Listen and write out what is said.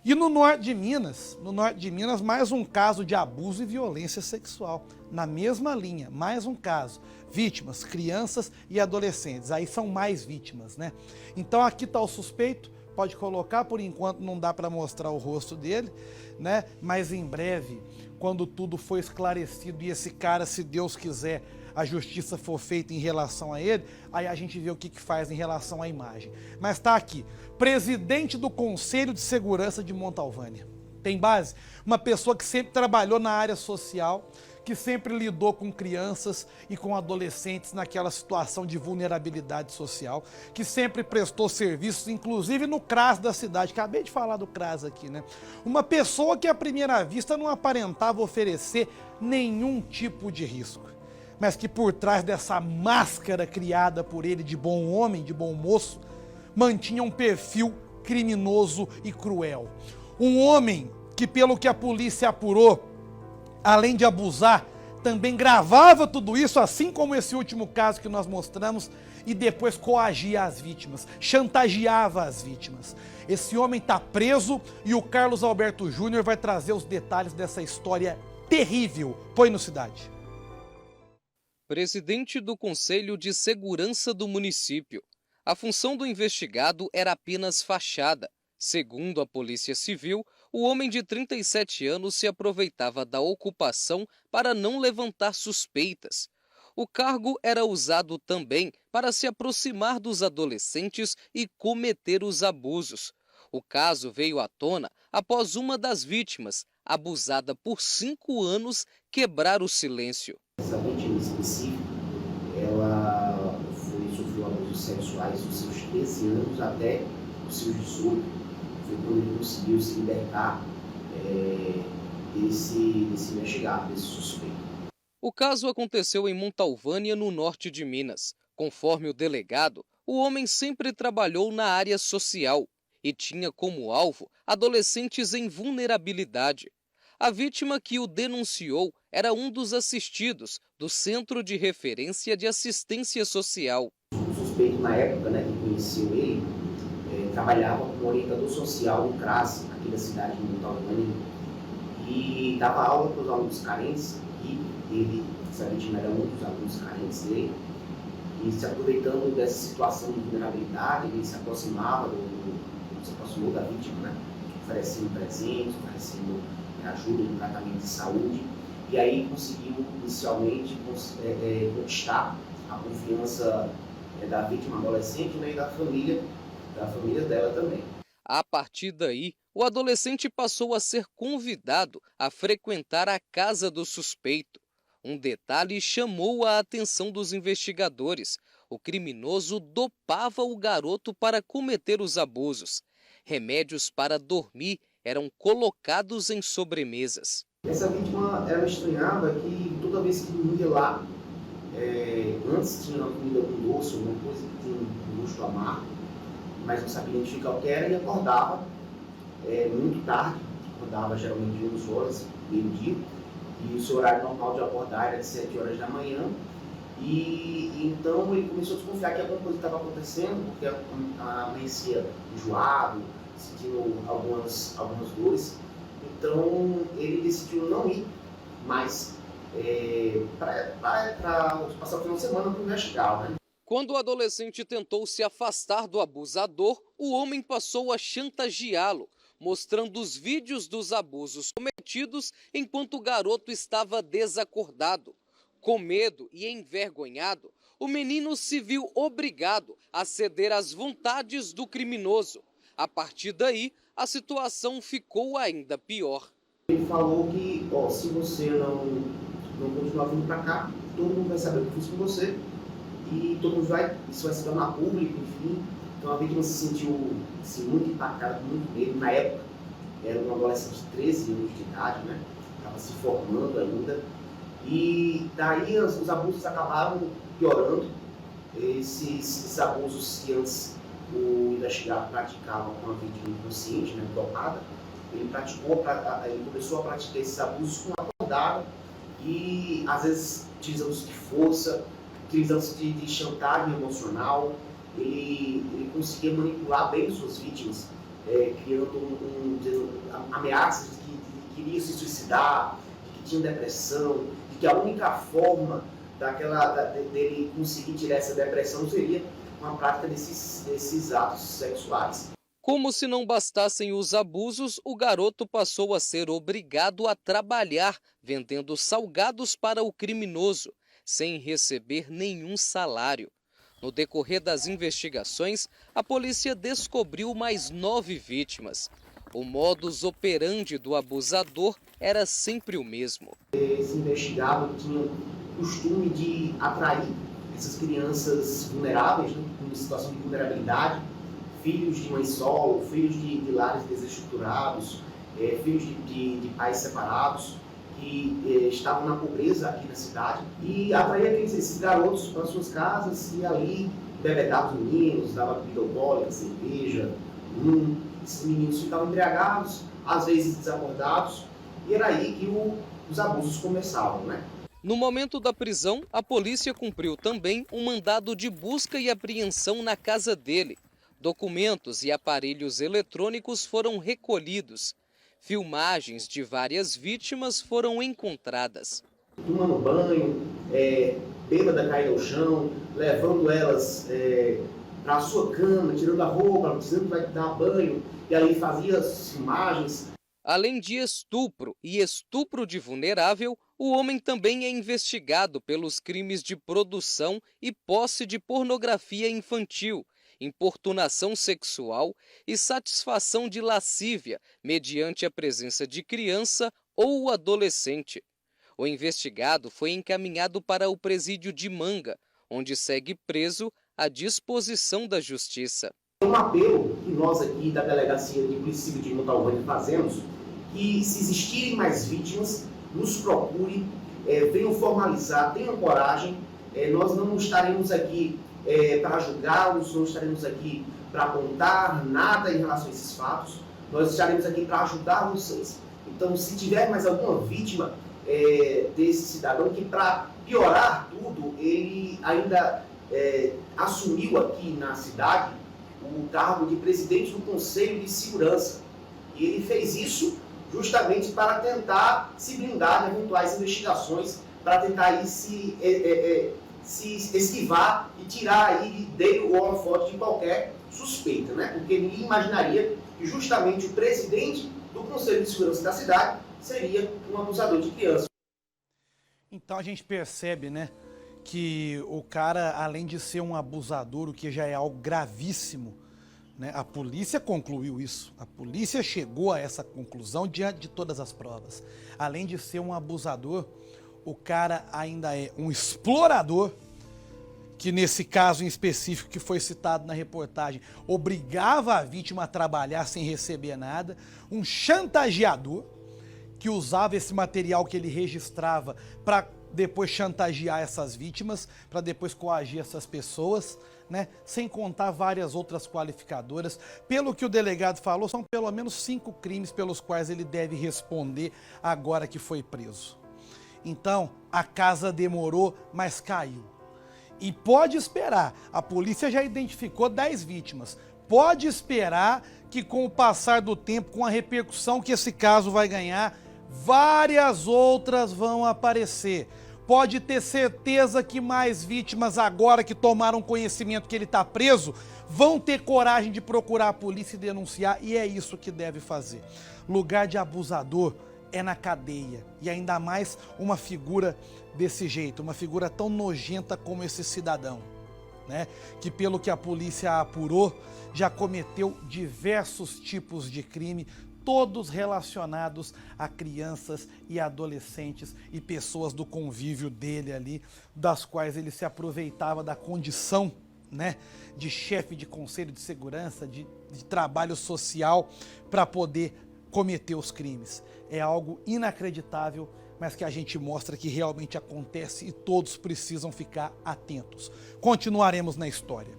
E no norte de Minas, mais um caso de abuso e violência sexual. Na mesma linha, mais um caso. Vítimas, crianças e adolescentes. Aí são mais vítimas, né? Então aqui está o suspeito, pode colocar, por enquanto não dá para mostrar o rosto dele, né? Mas em breve, quando tudo for esclarecido e esse cara, se Deus quiser, a justiça for feita em relação a ele, aí a gente vê o que faz em relação à imagem. Mas está aqui, presidente do Conselho de Segurança de Montalvânia. Tem base? Uma pessoa que sempre trabalhou na área social, que sempre lidou com crianças e com adolescentes naquela situação de vulnerabilidade social, que sempre prestou serviços, inclusive no CRAS da cidade. Acabei de falar do CRAS aqui, né? Uma pessoa que à primeira vista não aparentava oferecer nenhum tipo de risco, mas que por trás dessa máscara criada por ele de bom homem, de bom moço, mantinha um perfil criminoso e cruel. Um homem que, pelo que a polícia apurou, além de abusar, também gravava tudo isso, assim como esse último caso que nós mostramos, e depois coagia as vítimas, chantageava as vítimas. Esse homem está preso e o Carlos Alberto Júnior vai trazer os detalhes dessa história terrível. Põe no Cidade. Presidente do Conselho de Segurança do município. A função do investigado era apenas fachada. Segundo a Polícia Civil, o homem de 37 anos se aproveitava da ocupação para não levantar suspeitas. O cargo era usado também para se aproximar dos adolescentes e cometer os abusos. O caso veio à tona após uma das vítimas, abusada por 5 anos, quebrar o silêncio. Essa vítima específica, ela sofreu abusos sexuais dos seus 13 anos até os seus 18. Foi quando ele conseguiu se libertar desse investigado, desse suspeito. O caso aconteceu em Montalvânia, no norte de Minas. Conforme o delegado, o homem sempre trabalhou na área social e tinha como alvo adolescentes em vulnerabilidade. A vítima que o denunciou era um dos assistidos do Centro de Referência de Assistência Social. O suspeito, na época, que conheceu ele, trabalhava como orientador social no CRAS, aqui da cidade de Montalvânia, e dava aula para os alunos carentes, e essa vítima era um dos alunos carentes dele, e se aproveitando dessa situação de vulnerabilidade, ele se aproximou da vítima, oferecendo presentes, oferecendo ajuda no tratamento de saúde, e aí conseguiu inicialmente conquistar a confiança da vítima adolescente, e da família dela também. A partir daí, o adolescente passou a ser convidado a frequentar a casa do suspeito. Um detalhe chamou a atenção dos investigadores: o criminoso dopava o garoto para cometer os abusos. Remédios para dormir eram colocados em sobremesas. Essa vítima, ela estranhava que toda vez que dormia lá, antes tinha uma comida com doce, alguma coisa que tinha um gosto amargo, mas não sabia identificar o que era, e acordava muito tarde, acordava geralmente 11 horas, meio-dia, e o seu horário normal de acordar era de 7 horas da manhã, e então ele começou a desconfiar que alguma coisa estava acontecendo, porque amanhecia enjoado, sentindo algumas dores. Então ele decidiu não ir mais para passar o final de semana para investigar, né? Quando o adolescente tentou se afastar do abusador, o homem passou a chantageá-lo, mostrando os vídeos dos abusos cometidos enquanto o garoto estava desacordado. Com medo e envergonhado, o menino se viu obrigado a ceder às vontades do criminoso. A partir daí, a situação ficou ainda pior. Ele falou que, se você não continuar vindo para cá, todo mundo vai saber o que eu fiz com você, e todo mundo isso vai se tornar público, enfim. Então a vítima se sentiu muito impactada, com muito medo. Na época, era um adolescente de 13 anos de idade, né? Estava se formando ainda. E daí os abusos acabaram piorando. Esses abusos que antes o investigado praticava com a vítima inconsciente, dopada, ele começou a praticar esses abusos com acordado, e às vezes utilizando-se de força, utilizando-se de chantagem emocional. Ele conseguia manipular bem suas vítimas, criando ameaças de que queria se suicidar, de que tinha depressão, de que a única forma dele conseguir tirar essa depressão seria com a prática desses atos sexuais. Como se não bastassem os abusos, o garoto passou a ser obrigado a trabalhar vendendo salgados para o criminoso, sem receber nenhum salário. No decorrer das investigações, a polícia descobriu mais 9 vítimas. O modus operandi do abusador era sempre o mesmo. Esse investigado tinha o costume de atrair essas crianças vulneráveis, né, em situação de vulnerabilidade, filhos de mãe solo, filhos de lares desestruturados, filhos de pais separados, que estavam na pobreza aqui na cidade, e atraía esses garotos para suas casas e ali bebedava os meninos, dava bebida alcoólica, cerveja, esses meninos ficavam embriagados, às vezes desacordados, e era aí que os abusos começavam, né? No momento da prisão, a polícia cumpriu também um mandado de busca e apreensão na casa dele. Documentos e aparelhos eletrônicos foram recolhidos. Filmagens de várias vítimas foram encontradas. Tomando banho, bêbada caída ao chão, levando elas para a sua cama, tirando a roupa, dizendo que vai dar banho, e aí fazia as filmagens. Além de estupro e estupro de vulnerável, o homem também é investigado pelos crimes de produção e posse de pornografia infantil, importunação sexual e satisfação de lascívia mediante a presença de criança ou adolescente. O investigado foi encaminhado para o presídio de Manga, onde segue preso à disposição da Justiça. Um apelo que nós aqui da Delegacia de Polícia Civil de Montalvânia fazemos, que se existirem mais vítimas, nos procure, venham formalizar, tenham coragem, nós não estaremos aqui para julgá-los, não estaremos aqui para apontar nada em relação a esses fatos, nós estaremos aqui para ajudar vocês. Então, se tiver mais alguma vítima desse cidadão, que para piorar tudo, ele ainda assumiu aqui na cidade o cargo de presidente do Conselho de Segurança. E ele fez isso justamente para tentar se blindar de eventuais investigações, para tentar aí se esquivar e tirar aí dele o holofote de qualquer suspeita, né? Porque ninguém imaginaria que justamente o presidente do Conselho de Segurança da cidade seria um abusador de crianças. Então a gente percebe, né, que o cara, além de ser um abusador, o que já é algo gravíssimo, né, a polícia concluiu isso. A polícia chegou a essa conclusão diante de todas as provas. Além de ser um abusador, o cara ainda é um explorador, que nesse caso em específico que foi citado na reportagem, obrigava a vítima a trabalhar sem receber nada, um chantageador, que usava esse material que ele registrava para depois chantagear essas vítimas, para depois coagir essas pessoas, né? Sem contar várias outras qualificadoras. Pelo que o delegado falou, são pelo menos 5 crimes pelos quais ele deve responder agora que foi preso. Então, a casa demorou, mas caiu. E pode esperar, a polícia já identificou 10 vítimas. Pode esperar que com o passar do tempo, com a repercussão que esse caso vai ganhar, várias outras vão aparecer. Pode ter certeza que mais vítimas, agora que tomaram conhecimento que ele está preso, vão ter coragem de procurar a polícia e denunciar, e é isso que deve fazer. Lugar de abusador é na cadeia, e ainda mais uma figura desse jeito, uma figura tão nojenta como esse cidadão, né? Que pelo que a polícia apurou, já cometeu diversos tipos de crime, todos relacionados a crianças e adolescentes e pessoas do convívio dele ali, das quais ele se aproveitava da condição, né, de chefe de conselho de segurança, de trabalho social, para poder cometer os crimes. É algo inacreditável, mas que a gente mostra que realmente acontece e todos precisam ficar atentos. Continuaremos na história.